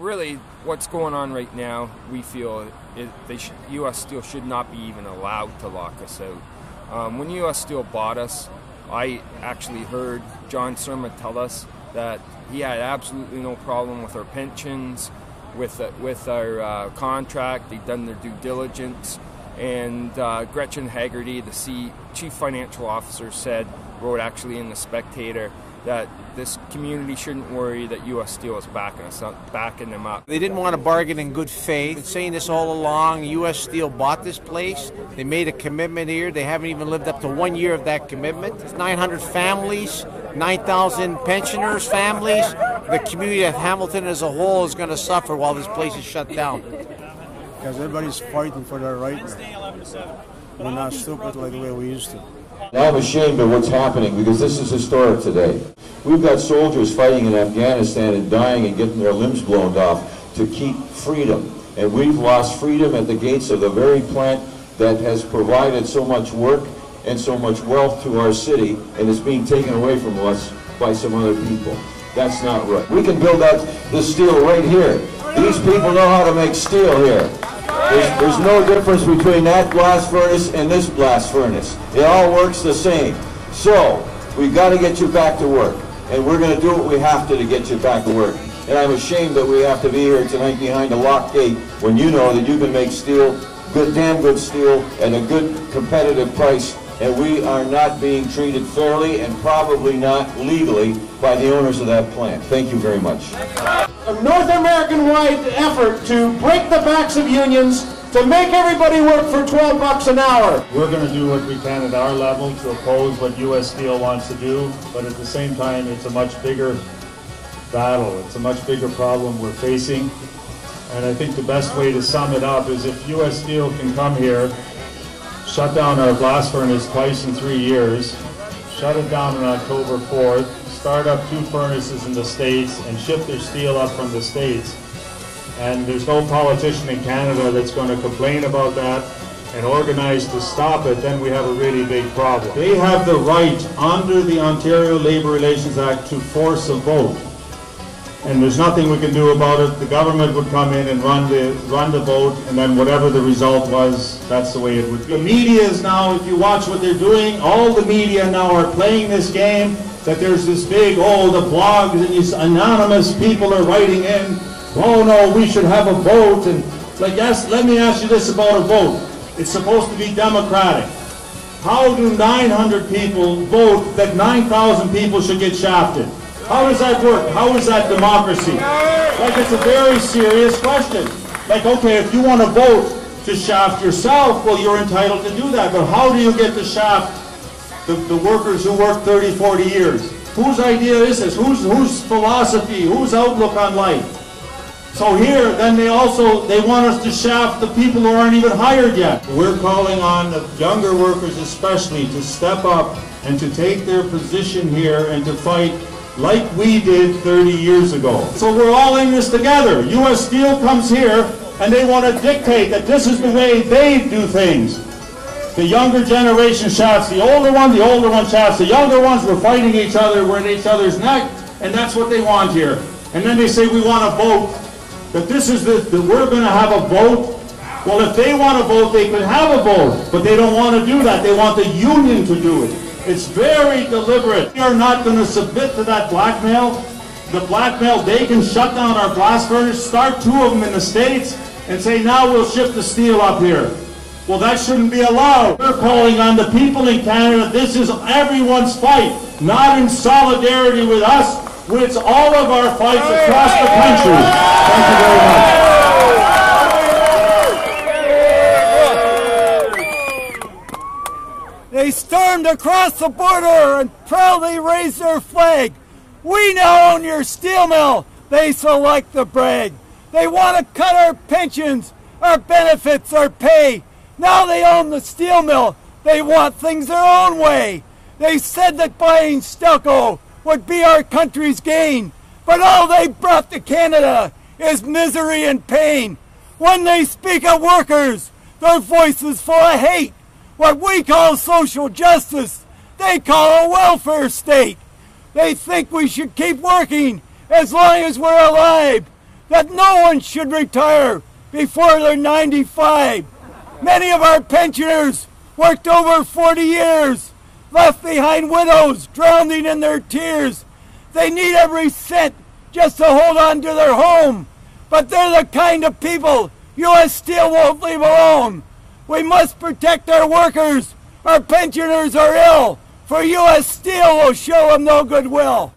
really, what's going on right now, we feel U.S. Steel should not be even allowed to lock us out. When U.S. Steel bought us, I actually heard John Surma tell us that he had absolutely no problem with our pensions, with our contract. They'd done their due diligence. And Gretchen Haggerty, the chief financial officer, wrote actually in the Spectator that this community shouldn't worry that U.S. Steel is backing them up. They didn't want to bargain in good faith. Been saying this all along. U.S. Steel bought this place. They made a commitment here. They haven't even lived up to 1 year of that commitment. It's 900 families, 9,000 pensioners' families. The community of Hamilton as a whole is going to suffer while this place is shut down. Because everybody's fighting for their right. We're not stupid like the way we used to. I'm ashamed of what's happening because this is historic today. We've got soldiers fighting in Afghanistan and dying and getting their limbs blown off to keep freedom. And we've lost freedom at the gates of the very plant that has provided so much work and so much wealth to our city, and it's being taken away from us by some other people. That's not right. We can build out this steel right here. These people know how to make steel here. There's no difference between that blast furnace and this blast furnace. It all works the same. So, we've got to get you back to work. And we're going to do what we have to get you back to work. And I'm ashamed that we have to be here tonight behind a locked gate when you know that you can make steel, damn good steel, at a good competitive price. And we are not being treated fairly and probably not legally by the owners of that plant. Thank you very much. A North American-wide effort to break the backs of unions, to make everybody work for $12 an hour. We're going to do what we can at our level to oppose what U.S. Steel wants to do, but at the same time, it's a much bigger battle. It's a much bigger problem we're facing. And I think the best way to sum it up is if U.S. Steel can come here, shut down our blast furnace twice in 3 years, shut it down on October 4th, start up 2 furnaces in the States, and ship their steel up from the States. And there's no politician in Canada that's going to complain about that and organize to stop it, then we have a really big problem. They have the right under the Ontario Labour Relations Act to force a vote. And there's nothing we can do about it. The government would come in and run the vote, and then whatever the result was, that's the way it would be. The media is now, if you watch what they're doing, all the media now are playing this game, that there's this big, the blogs and these anonymous people are writing in, oh no, we should have a vote. And like, yes, let me ask you this about a vote. It's supposed to be democratic. How do 900 people vote that 9,000 people should get shafted? How does that work? How is that democracy? Like, it's a very serious question. Like, okay, if you want to vote to shaft yourself, well, you're entitled to do that. But how do you get to shaft the workers who work 30, 40 years? Whose idea is this? Whose philosophy? Whose outlook on life? So here, then they want us to shaft the people who aren't even hired yet. We're calling on the younger workers especially to step up and to take their position here and to fight like we did 30 years ago. So we're all in this together. U.S. Steel comes here and they want to dictate that this is the way they do things. The younger generation shafts the older one shafts the younger ones. We're fighting each other, we're at each other's neck, and that's what they want here. And then they say we want to vote, that this is that we're going to have a vote. Well, if they want to vote, they can have a vote, but they don't want to do that. They want the union to do it. It's very deliberate. We are not going to submit to that blackmail. The blackmail, they can shut down our blast furnace, start 2 of them in the States, and say, now we'll ship the steel up here. Well, that shouldn't be allowed. We're calling on the people in Canada. This is everyone's fight, not in solidarity with us. It's all of our fights across the country. Thank you very much. They stormed across the border and proudly raised their flag. We now own your steel mill. They so like to brag. They want to cut our pensions, our benefits, our pay. Now they own the steel mill. They want things their own way. They said that buying Stelco would be our country's gain. But all they brought to Canada is misery and pain. When they speak of workers, their voice is full of hate. What we call social justice, they call a welfare state. They think we should keep working as long as we're alive. that no one should retire before they're 95. Many of our pensioners worked over 40 years, left behind widows drowning in their tears. They need every cent just to hold on to their home, but they're the kind of people U.S. Steel won't leave alone. We must protect our workers. Our pensioners are ill, for U.S. Steel will show them no goodwill.